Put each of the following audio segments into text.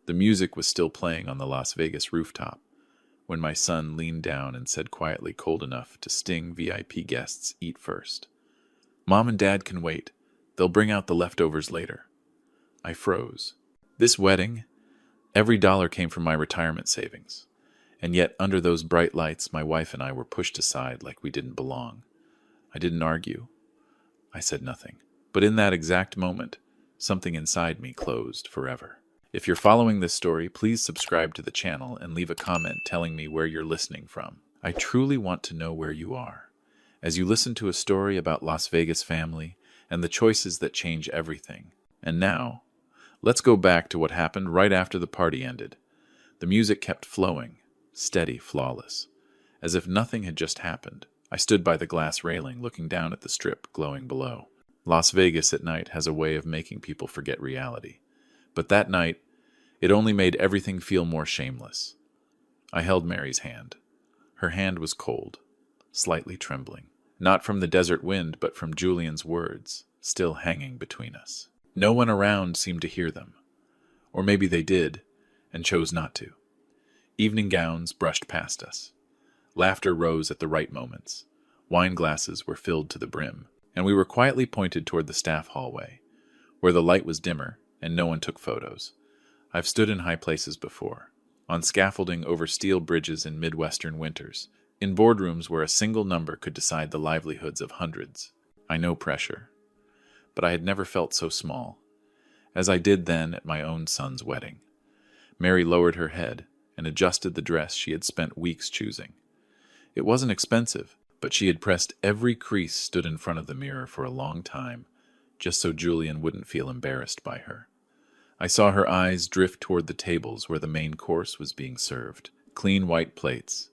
The music was still playing on the Las Vegas rooftop when my son leaned down and said quietly, cold enough to sting VIP guests, "Eat first. Mom and Dad can wait. They'll bring out the leftovers later." I froze. This wedding, every dollar came from my retirement savings. And yet, under those bright lights, my wife and I were pushed aside like we didn't belong. I didn't argue. I said nothing. But in that exact moment, something inside me closed forever. If you're following this story, please subscribe to the channel and leave a comment telling me where you're listening from. I truly want to know where you are, as you listen to a story about Las Vegas family and the choices that change everything. And now, let's go back to what happened right after the party ended. The music kept flowing, steady, flawless, as if nothing had just happened. I stood by the glass railing, looking down at the strip glowing below. Las Vegas at night has a way of making people forget reality. But that night, it only made everything feel more shameless. I held Mary's hand. Her hand was cold, slightly trembling, not from the desert wind, but from Julian's words, still hanging between us. No one around seemed to hear them. Or maybe they did, and chose not to. Evening gowns brushed past us. Laughter rose at the right moments. Wine glasses were filled to the brim, and we were quietly pointed toward the staff hallway, where the light was dimmer and no one took photos. I've stood in high places before, on scaffolding over steel bridges in Midwestern winters, in boardrooms where a single number could decide the livelihoods of hundreds. I know pressure, but I had never felt so small, as I did then at my own son's wedding. Mary lowered her head and adjusted the dress she had spent weeks choosing. It wasn't expensive, but she had pressed every crease stood in front of the mirror for a long time, just so Julian wouldn't feel embarrassed by her. I saw her eyes drift toward the tables where the main course was being served. Clean white plates,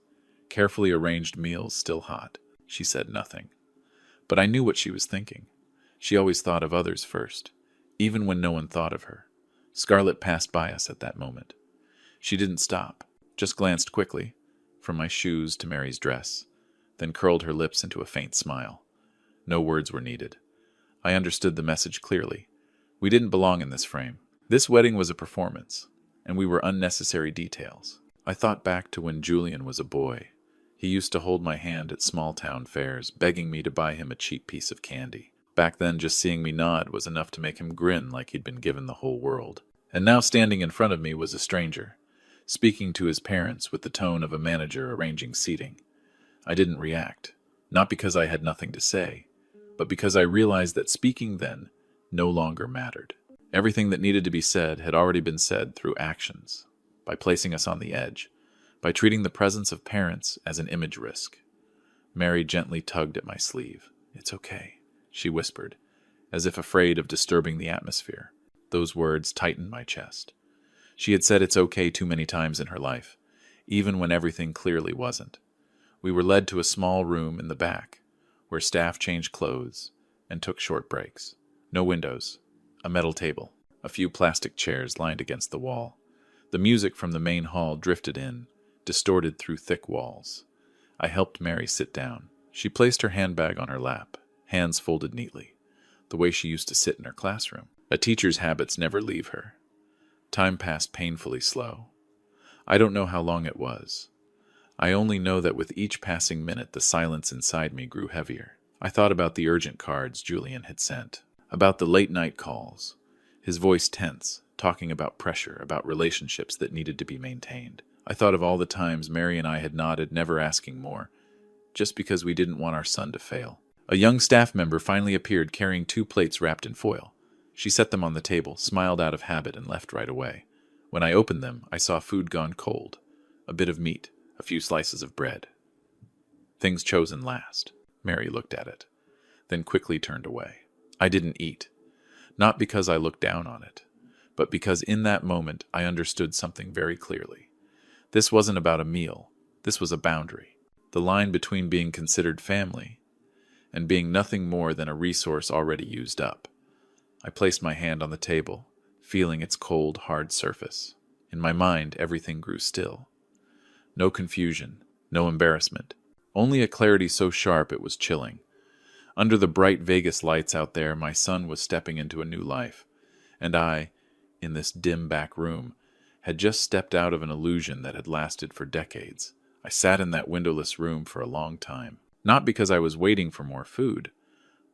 carefully arranged meals still hot. She said nothing. But I knew what she was thinking. She always thought of others first, even when no one thought of her. Scarlett passed by us at that moment. She didn't stop, just glanced quickly, from my shoes to Mary's dress, then curled her lips into a faint smile. No words were needed. I understood the message clearly. We didn't belong in this frame. This wedding was a performance, and we were unnecessary details. I thought back to when Julian was a boy. He used to hold my hand at small-town fairs, begging me to buy him a cheap piece of candy. Back then, just seeing me nod was enough to make him grin like he'd been given the whole world. And now standing in front of me was a stranger, speaking to his parents with the tone of a manager arranging seating. I didn't react, not because I had nothing to say, but because I realized that speaking then no longer mattered. Everything that needed to be said had already been said through actions, by placing us on the edge, by treating the presence of parents as an image risk. Mary gently tugged at my sleeve. "It's okay," she whispered, as if afraid of disturbing the atmosphere. Those words tightened my chest. She had said it's okay too many times in her life, even when everything clearly wasn't. We were led to a small room in the back, where staff changed clothes and took short breaks. No windows, a metal table, a few plastic chairs lined against the wall. The music from the main hall drifted in, distorted through thick walls. I helped Mary sit down. She placed her handbag on her lap, hands folded neatly, the way she used to sit in her classroom. A teacher's habits never leave her. Time passed painfully slow. I don't know how long it was. I only know that with each passing minute the silence inside me grew heavier. I thought about the urgent cards Julian had sent, about the late-night calls, his voice tense, talking about pressure, about relationships that needed to be maintained. I thought of all the times Mary and I had nodded, never asking more, just because we didn't want our son to fail. A young staff member finally appeared carrying 2 plates wrapped in foil. She set them on the table, smiled out of habit, and left right away. When I opened them, I saw food gone cold, a bit of meat, a few slices of bread. Things chosen last. Mary looked at it, then quickly turned away. I didn't eat, not because I looked down on it, but because in that moment I understood something very clearly. This wasn't about a meal. This was a boundary. The line between being considered family and being nothing more than a resource already used up. I placed my hand on the table, feeling its cold, hard surface. In my mind, everything grew still. No confusion, no embarrassment, only a clarity so sharp it was chilling. Under the bright Vegas lights out there, my son was stepping into a new life, and I, in this dim back room, had just stepped out of an illusion that had lasted for decades. I sat in that windowless room for a long time, not because I was waiting for more food,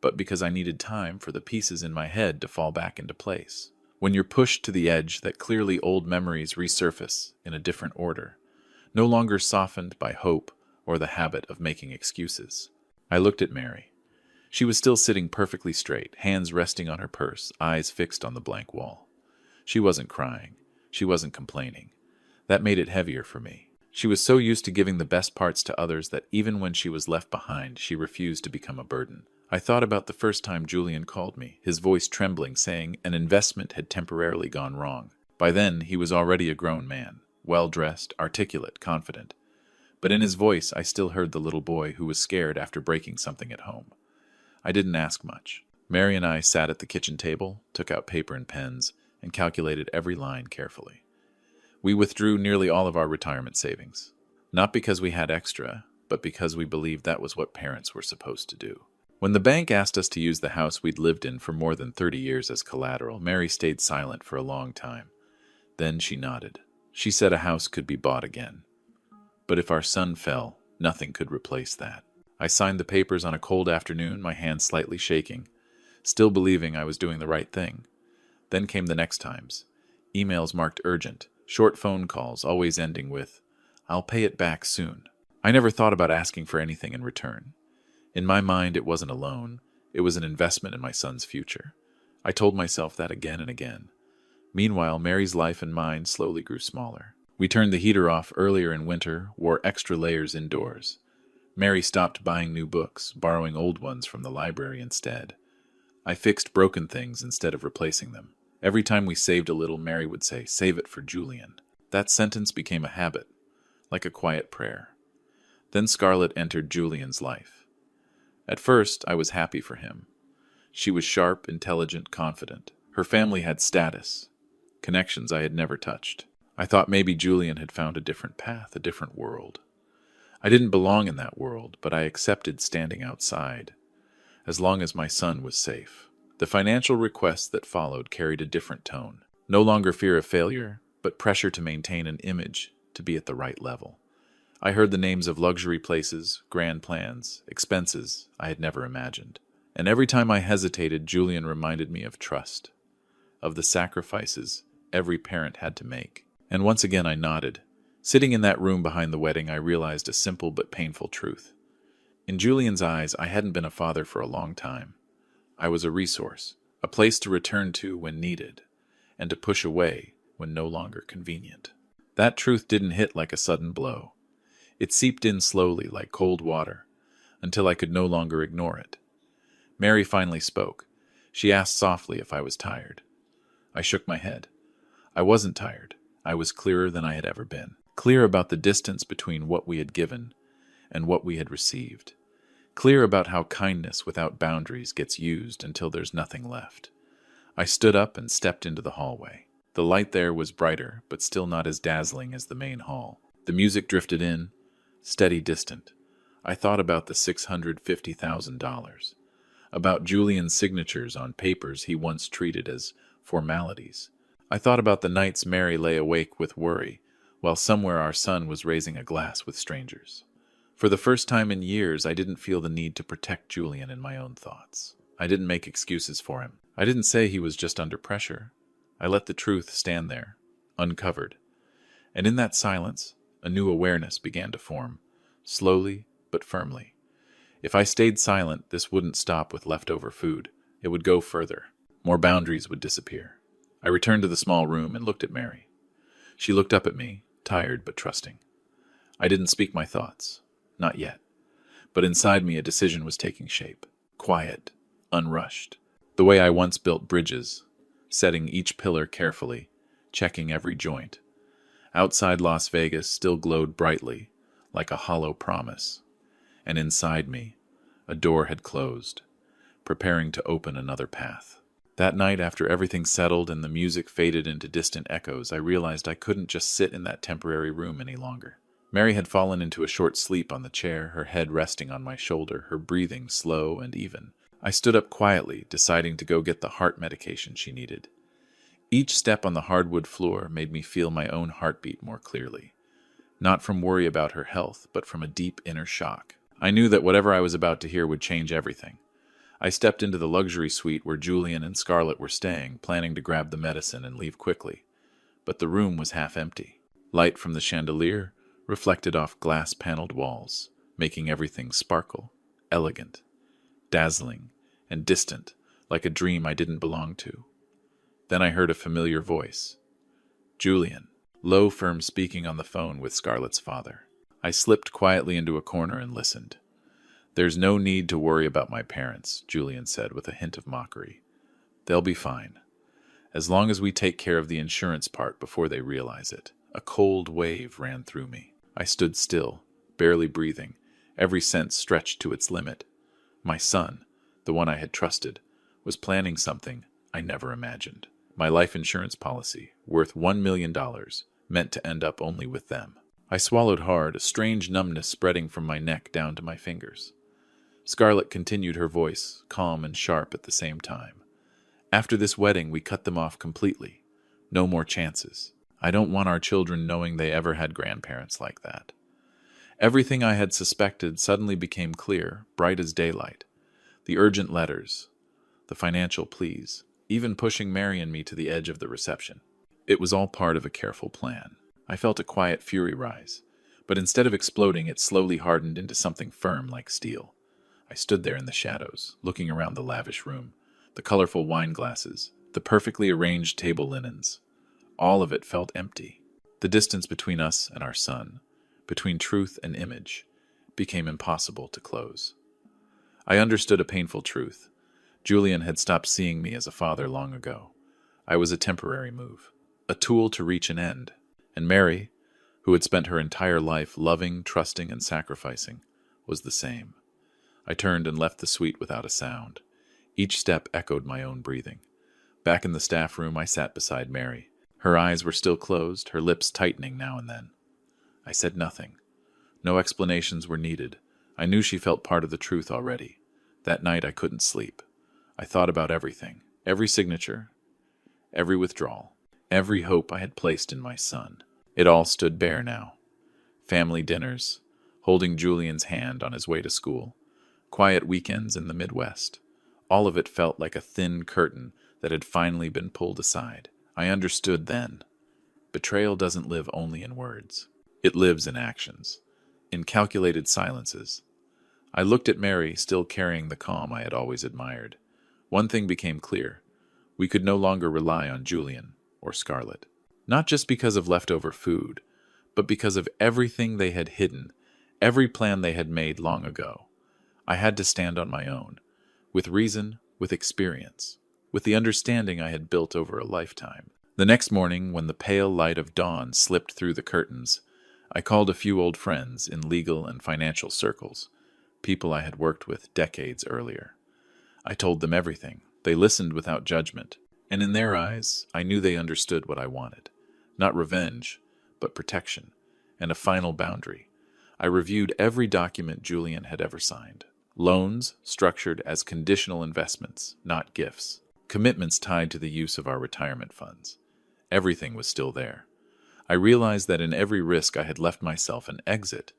but because I needed time for the pieces in my head to fall back into place. When you're pushed to the edge, that clearly old memories resurface in a different order, no longer softened by hope or the habit of making excuses. I looked at Mary. She was still sitting perfectly straight, hands resting on her purse, eyes fixed on the blank wall. She wasn't crying. She wasn't complaining. That made it heavier for me. She was so used to giving the best parts to others that even when she was left behind, she refused to become a burden. I thought about the first time Julian called me, his voice trembling, saying an investment had temporarily gone wrong. By then, he was already a grown man, well-dressed, articulate, confident. But in his voice, I still heard the little boy who was scared after breaking something at home. I didn't ask much. Mary and I sat at the kitchen table, took out paper and pens, and calculated every line carefully. We withdrew nearly all of our retirement savings, not because we had extra, but because we believed that was what parents were supposed to do. When the bank asked us to use the house we'd lived in for more than 30 years as collateral, Mary stayed silent for a long time. Then she nodded. She said a house could be bought again. But if our son fell, nothing could replace that. I signed the papers on a cold afternoon, my hand slightly shaking, still believing I was doing the right thing. Then came the next times. Emails marked urgent, short phone calls, always ending with, "I'll pay it back soon." I never thought about asking for anything in return. In my mind, it wasn't a loan. It was an investment in my son's future. I told myself that again and again. Meanwhile, Mary's life and mine slowly grew smaller. We turned the heater off earlier in winter, wore extra layers indoors. Mary stopped buying new books, borrowing old ones from the library instead. I fixed broken things instead of replacing them. Every time we saved a little, Mary would say, "Save it for Julian." That sentence became a habit, like a quiet prayer. Then Scarlett entered Julian's life. At first, I was happy for him. She was sharp, intelligent, confident. Her family had status, connections I had never touched. I thought maybe Julian had found a different path, a different world. I didn't belong in that world, but I accepted standing outside, as long as my son was safe. The financial requests that followed carried a different tone. No longer fear of failure, but pressure to maintain an image, to be at the right level. I heard the names of luxury places, grand plans, expenses I had never imagined. And every time I hesitated, Julian reminded me of trust, of the sacrifices every parent had to make. And once again I nodded. Sitting in that room behind the wedding, I realized a simple but painful truth. In Julian's eyes, I hadn't been a father for a long time. I was a resource, a place to return to when needed, and to push away when no longer convenient. That truth didn't hit like a sudden blow. It seeped in slowly like cold water, until I could no longer ignore it. Mary finally spoke. She asked softly if I was tired. I shook my head. I wasn't tired. I was clearer than I had ever been. Clear about the distance between what we had given and what we had received. Clear about how kindness without boundaries gets used until there's nothing left. I stood up and stepped into the hallway. The light there was brighter, but still not as dazzling as the main hall. The music drifted in, steady, distant. I thought about the $650,000, about Julian's signatures on papers he once treated as formalities. I thought about the nights Mary lay awake with worry, while somewhere our son was raising a glass with strangers. For the first time in years, I didn't feel the need to protect Julian in my own thoughts. I didn't make excuses for him. I didn't say he was just under pressure. I let the truth stand there, uncovered. And in that silence, a new awareness began to form, slowly but firmly. If I stayed silent, this wouldn't stop with leftover food. It would go further. More boundaries would disappear. I returned to the small room and looked at Mary. She looked up at me, tired but trusting. I didn't speak my thoughts. Not yet. But inside me a decision was taking shape. Quiet, unrushed. The way I once built bridges, setting each pillar carefully, checking every joint. Outside Las Vegas still glowed brightly, like a hollow promise. And inside me, a door had closed, preparing to open another path. That night, after everything settled and the music faded into distant echoes, I realized I couldn't just sit in that temporary room any longer. Mary had fallen into a short sleep on the chair, her head resting on my shoulder, her breathing slow and even. I stood up quietly, deciding to go get the heart medication she needed. Each step on the hardwood floor made me feel my own heartbeat more clearly, not from worry about her health, but from a deep inner shock. I knew that whatever I was about to hear would change everything. I stepped into the luxury suite where Julian and Scarlett were staying, planning to grab the medicine and leave quickly. But the room was half empty. Light from the chandelier reflected off glass-paneled walls, making everything sparkle, elegant, dazzling, and distant, like a dream I didn't belong to. Then I heard a familiar voice. Julian, low, firm speaking on the phone with Scarlett's father. I slipped quietly into a corner and listened. "There's no need to worry about my parents," Julian said with a hint of mockery. "They'll be fine. As long as we take care of the insurance part before they realize it." A cold wave ran through me. I stood still, barely breathing, every sense stretched to its limit. My son, the one I had trusted, was planning something I never imagined. My life insurance policy, worth $1 million, meant to end up only with them. I swallowed hard, a strange numbness spreading from my neck down to my fingers. Scarlett continued, her voice calm and sharp at the same time. "After this wedding, we cut them off completely. No more chances. I don't want our children knowing they ever had grandparents like that." Everything I had suspected suddenly became clear, bright as daylight. The urgent letters, the financial pleas, even pushing Mary and me to the edge of the reception. It was all part of a careful plan. I felt a quiet fury rise, but instead of exploding, it slowly hardened into something firm like steel. I stood there in the shadows, looking around the lavish room, the colorful wine glasses, the perfectly arranged table linens. All of it felt empty. The distance between us and our son, between truth and image, became impossible to close. I understood a painful truth. Julian had stopped seeing me as a father long ago. I was a temporary move, a tool to reach an end. And Mary, who had spent her entire life loving, trusting, and sacrificing, was the same. I turned and left the suite without a sound. Each step echoed my own breathing. Back in the staff room, I sat beside Mary. Her eyes were still closed, her lips tightening now and then. I said nothing. No explanations were needed. I knew she felt part of the truth already. That night I couldn't sleep. I thought about everything, every signature, every withdrawal, every hope I had placed in my son. It all stood bare now. Family dinners, holding Julian's hand on his way to school, quiet weekends in the Midwest. All of it felt like a thin curtain that had finally been pulled aside. I understood then. Betrayal doesn't live only in words. It lives in actions, in calculated silences. I looked at Mary, still carrying the calm I had always admired. One thing became clear. We could no longer rely on Julian or Scarlett. Not just because of leftover food, but because of everything they had hidden, every plan they had made long ago. I had to stand on my own, with reason, with experience, with the understanding I had built over a lifetime. The next morning, when the pale light of dawn slipped through the curtains, I called a few old friends in legal and financial circles, people I had worked with decades earlier. I told them everything. They listened without judgment, and in their eyes, I knew they understood what I wanted. Not revenge, but protection, and a final boundary. I reviewed every document Julian had ever signed. Loans structured as conditional investments, not gifts. Commitments tied to the use of our retirement funds. Everything was still there. I realized that in every risk I had left myself an exit,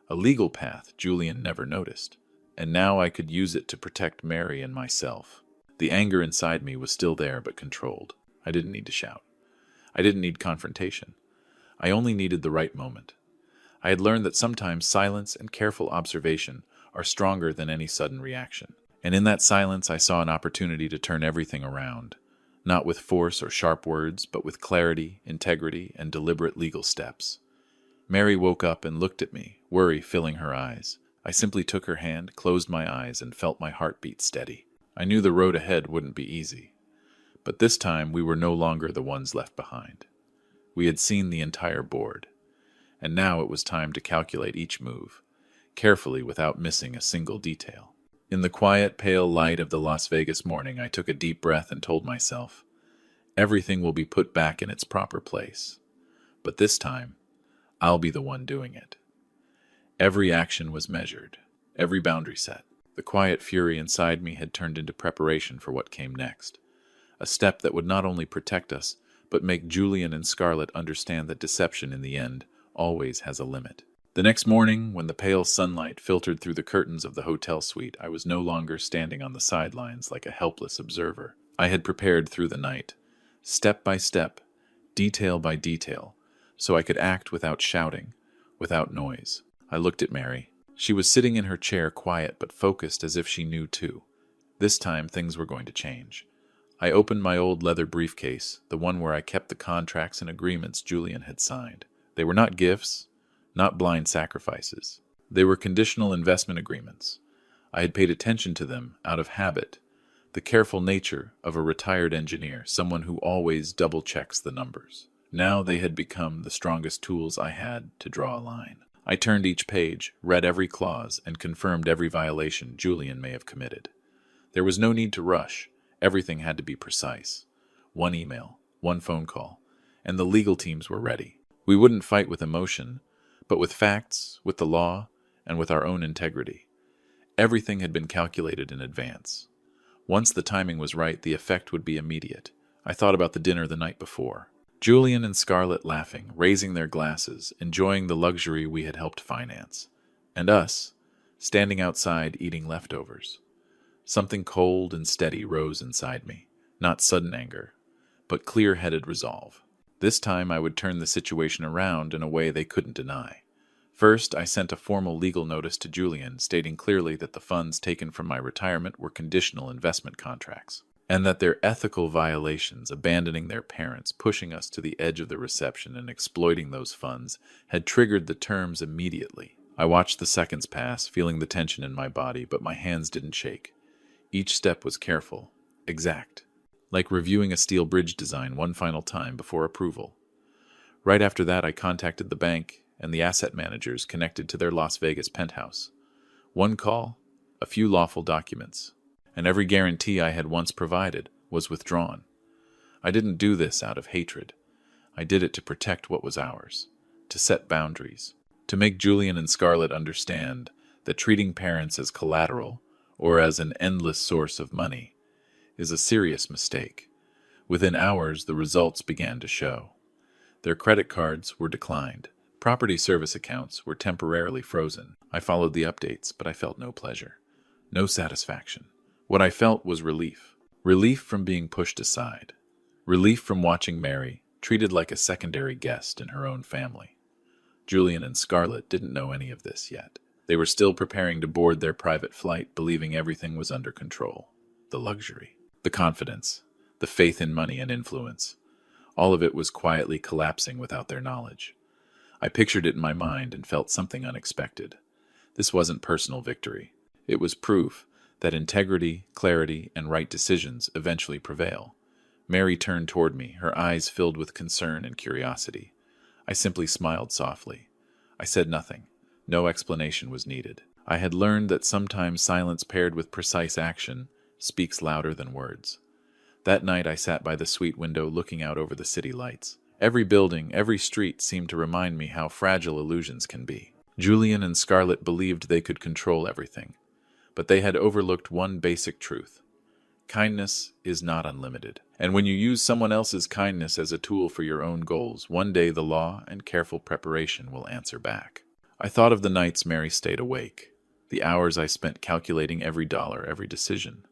a legal path Julian never noticed, and now I could use it to protect Mary and myself. The anger inside me was still there but controlled. I didn't need to shout. I didn't need confrontation. I only needed the right moment. I had learned that sometimes silence and careful observation are stronger than any sudden reaction. And in that silence, I saw an opportunity to turn everything around, not with force or sharp words, but with clarity, integrity, and deliberate legal steps. Mary woke up and looked at me, worry filling her eyes. I simply took her hand, closed my eyes, and felt my heartbeat steady. I knew the road ahead wouldn't be easy. But this time, we were no longer the ones left behind. We had seen the entire board, and now it was time to calculate each move, carefully without missing a single detail. In the quiet, pale light of the Las Vegas morning, I took a deep breath and told myself, everything will be put back in its proper place. But this time, I'll be the one doing it. Every action was measured, every boundary set. The quiet fury inside me had turned into preparation for what came next, a step that would not only protect us, but make Julian and Scarlett understand that deception in the end always has a limit. The next morning, when the pale sunlight filtered through the curtains of the hotel suite, I was no longer standing on the sidelines like a helpless observer. I had prepared through the night, step by step, detail by detail, so I could act without shouting, without noise. I looked at Mary. She was sitting in her chair, quiet but focused, as if she knew too. This time things were going to change. I opened my old leather briefcase, the one where I kept the contracts and agreements Julian had signed. They were not gifts, not blind sacrifices. They were conditional investment agreements. I had paid attention to them out of habit, the careful nature of a retired engineer, someone who always double-checks the numbers. Now they had become the strongest tools I had to draw a line. I turned each page, read every clause, and confirmed every violation Julian may have committed. There was no need to rush. Everything had to be precise. One email, one phone call, and the legal teams were ready. We wouldn't fight with emotion, but with facts, with the law, and with our own integrity. Everything had been calculated in advance. Once the timing was right, the effect would be immediate. I thought about the dinner the night before. Julian and Scarlett laughing, raising their glasses, enjoying the luxury we had helped finance. And us, standing outside eating leftovers. Something cold and steady rose inside me. Not sudden anger, but clear-headed resolve. This time I would turn the situation around in a way they couldn't deny. First, I sent a formal legal notice to Julian stating clearly that the funds taken from my retirement were conditional investment contracts, and that their ethical violations, abandoning their parents, pushing us to the edge of the reception, and exploiting those funds, had triggered the terms immediately. I watched the seconds pass, feeling the tension in my body, but my hands didn't shake. Each step was careful, exact, like reviewing a steel bridge design one final time before approval. Right after that, I contacted the bank and the asset managers connected to their Las Vegas penthouse. One call, a few lawful documents, and every guarantee I had once provided was withdrawn. I didn't do this out of hatred. I did it to protect what was ours, to set boundaries, to make Julian and Scarlett understand that treating parents as collateral or as an endless source of money is a serious mistake. Within hours, the results began to show. Their credit cards were declined. Property service accounts were temporarily frozen. I followed the updates, but I felt no pleasure, no satisfaction. What I felt was relief. Relief from being pushed aside. Relief from watching Mary treated like a secondary guest in her own family. Julian and Scarlett didn't know any of this yet. They were still preparing to board their private flight, believing everything was under control. The luxury, the confidence, the faith in money and influence. All of it was quietly collapsing without their knowledge. I pictured it in my mind and felt something unexpected. This wasn't personal victory. It was proof that integrity, clarity, and right decisions eventually prevail. Mary turned toward me, her eyes filled with concern and curiosity. I simply smiled softly. I said nothing. No explanation was needed. I had learned that sometimes silence paired with precise action speaks louder than words. That night I sat by the suite window looking out over the city lights. Every building, every street seemed to remind me how fragile illusions can be. Julian and Scarlett believed they could control everything, but they had overlooked one basic truth. Kindness is not unlimited, and when you use someone else's kindness as a tool for your own goals, one day the law and careful preparation will answer back. I thought of the nights Mary stayed awake, the hours I spent calculating every dollar, every decision,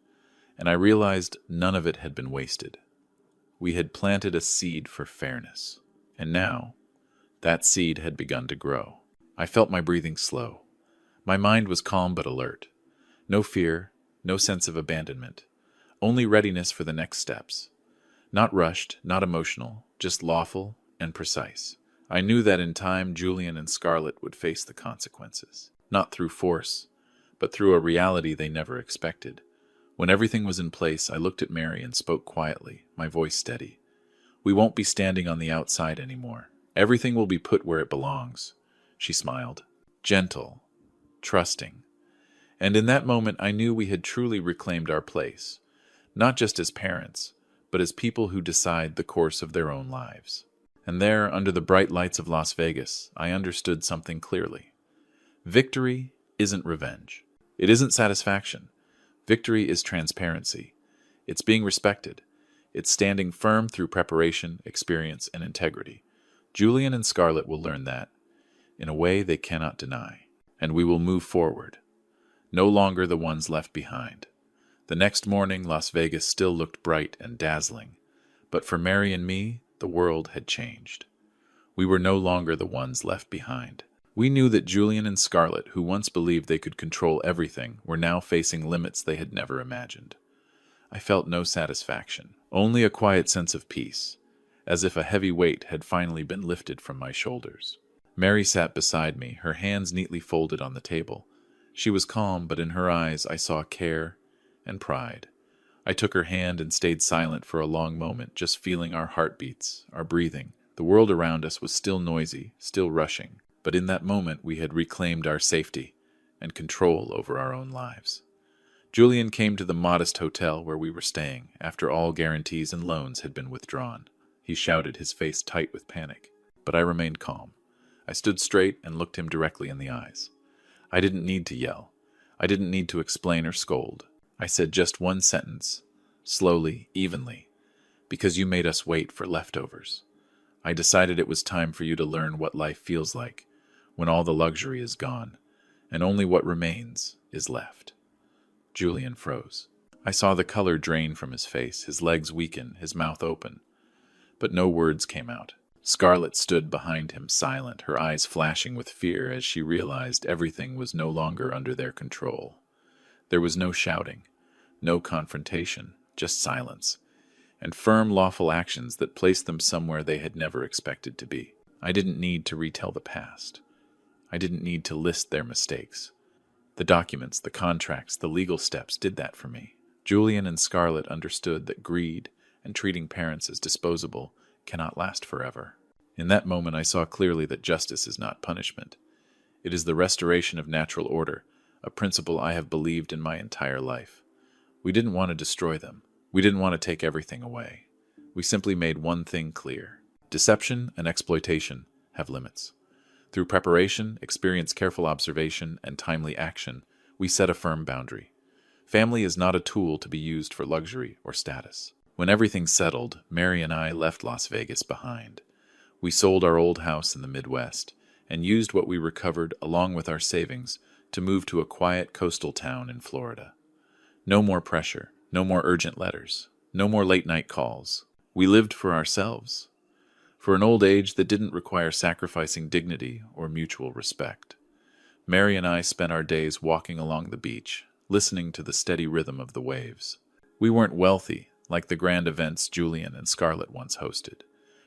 and I realized none of it had been wasted. We had planted a seed for fairness, and now that seed had begun to grow. I felt my breathing slow. My mind was calm but alert. No fear, no sense of abandonment, only readiness for the next steps. Not rushed, not emotional, just lawful and precise. I knew that in time Julian and Scarlett would face the consequences, not through force, but through a reality they never expected. When everything was in place, I looked at Mary and spoke quietly, my voice steady. We won't be standing on the outside anymore. Everything will be put where it belongs. She smiled, gentle, trusting. And in that moment, I knew we had truly reclaimed our place, not just as parents, but as people who decide the course of their own lives. And there, under the bright lights of Las Vegas, I understood something clearly. Victory isn't revenge. It isn't satisfaction. Victory is transparency. It's being respected. It's standing firm through preparation, experience, and integrity. Julian and Scarlett will learn that, in a way they cannot deny. And we will move forward, no longer the ones left behind. The next morning, Las Vegas still looked bright and dazzling, but for Mary and me, the world had changed. We were no longer the ones left behind. We knew that Julian and Scarlett, who once believed they could control everything, were now facing limits they had never imagined. I felt no satisfaction, only a quiet sense of peace, as if a heavy weight had finally been lifted from my shoulders. Mary sat beside me, her hands neatly folded on the table. She was calm, but in her eyes I saw care and pride. I took her hand and stayed silent for a long moment, just feeling our heartbeats, our breathing. The world around us was still noisy, still rushing, but in that moment we had reclaimed our safety and control over our own lives. Julian came to the modest hotel where we were staying after all guarantees and loans had been withdrawn. He shouted, his face tight with panic, but I remained calm. I stood straight and looked him directly in the eyes. I didn't need to yell. I didn't need to explain or scold. I said just one sentence, slowly, evenly, because you made us wait for leftovers. I decided it was time for you to learn what life feels like when all the luxury is gone and only what remains is left. Julian froze. I saw the color drain from his face, his legs weaken, his mouth open, but no words came out. Scarlett stood behind him, silent, her eyes flashing with fear as she realized everything was no longer under their control. There was no shouting, no confrontation, just silence, and firm, lawful actions that placed them somewhere they had never expected to be. I didn't need to retell the past. I didn't need to list their mistakes. The documents, the contracts, the legal steps did that for me. Julian and Scarlett understood that greed and treating parents as disposable cannot last forever. In that moment, I saw clearly that justice is not punishment. It is the restoration of natural order, a principle I have believed in my entire life. We didn't want to destroy them. We didn't want to take everything away. We simply made one thing clear. Deception and exploitation have limits. Through preparation, experience, careful observation, and timely action, we set a firm boundary. Family is not a tool to be used for luxury or status. When everything settled, Mary and I left Las Vegas behind. We sold our old house in the Midwest and used what we recovered along with our savings to move to a quiet coastal town in Florida. No more pressure, no more urgent letters, no more late-night calls. We lived for ourselves, for an old age that didn't require sacrificing dignity or mutual respect. Mary and I spent our days walking along the beach, listening to the steady rhythm of the waves. We weren't wealthy, like the grand events Julian and Scarlett once hosted,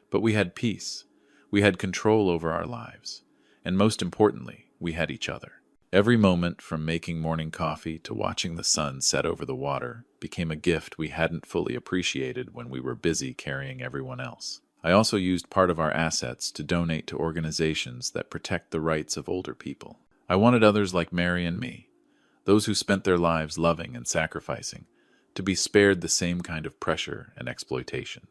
but we had peace. We had control over our lives, and most importantly, we had each other. Every moment, from making morning coffee to watching the sun set over the water, became a gift we hadn't fully appreciated when we were busy carrying everyone else. I also used part of our assets to donate to organizations that protect the rights of older people. I wanted others like Mary and me, those who spent their lives loving and sacrificing, to be spared the same kind of pressure and exploitation.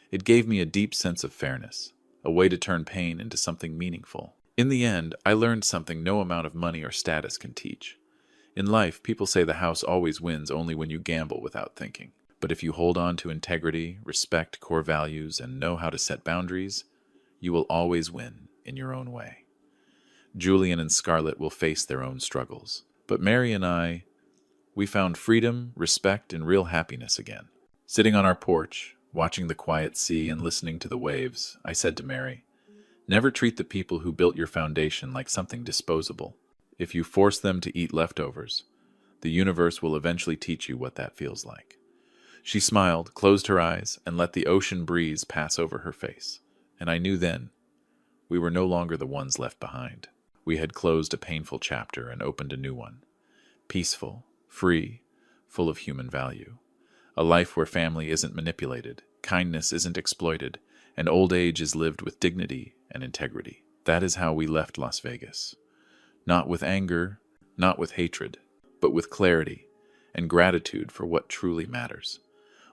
It gave me a deep sense of fairness, a way to turn pain into something meaningful. In the end, I learned something no amount of money or status can teach. In life, people say the house always wins only when you gamble without thinking. But if you hold on to integrity, respect core values, and know how to set boundaries, you will always win in your own way. Julian and Scarlett will face their own struggles. But Mary and I, we found freedom, respect, and real happiness again. Sitting on our porch, watching the quiet sea and listening to the waves, I said to Mary, "Never treat the people who built your foundation like something disposable. If you force them to eat leftovers, the universe will eventually teach you what that feels like." She smiled, closed her eyes, and let the ocean breeze pass over her face. And I knew then we were no longer the ones left behind. We had closed a painful chapter and opened a new one. Peaceful, free, full of human value. A life where family isn't manipulated, kindness isn't exploited, and old age is lived with dignity and integrity. That is how we left Las Vegas. Not with anger, not with hatred, but with clarity and gratitude for what truly matters.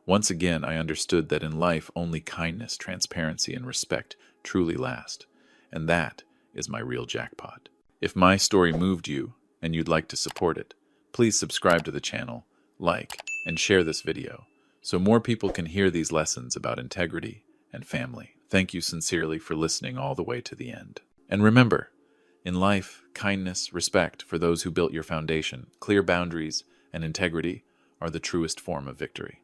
Once again, I understood that in life only kindness, transparency, and respect truly last, and that is my real jackpot. If my story moved you and you'd like to support it, please subscribe to the channel, like, and share this video so more people can hear these lessons about integrity and family. Thank you sincerely for listening all the way to the end. And remember, in life, kindness, respect for those who built your foundation, clear boundaries, and integrity are the truest form of victory.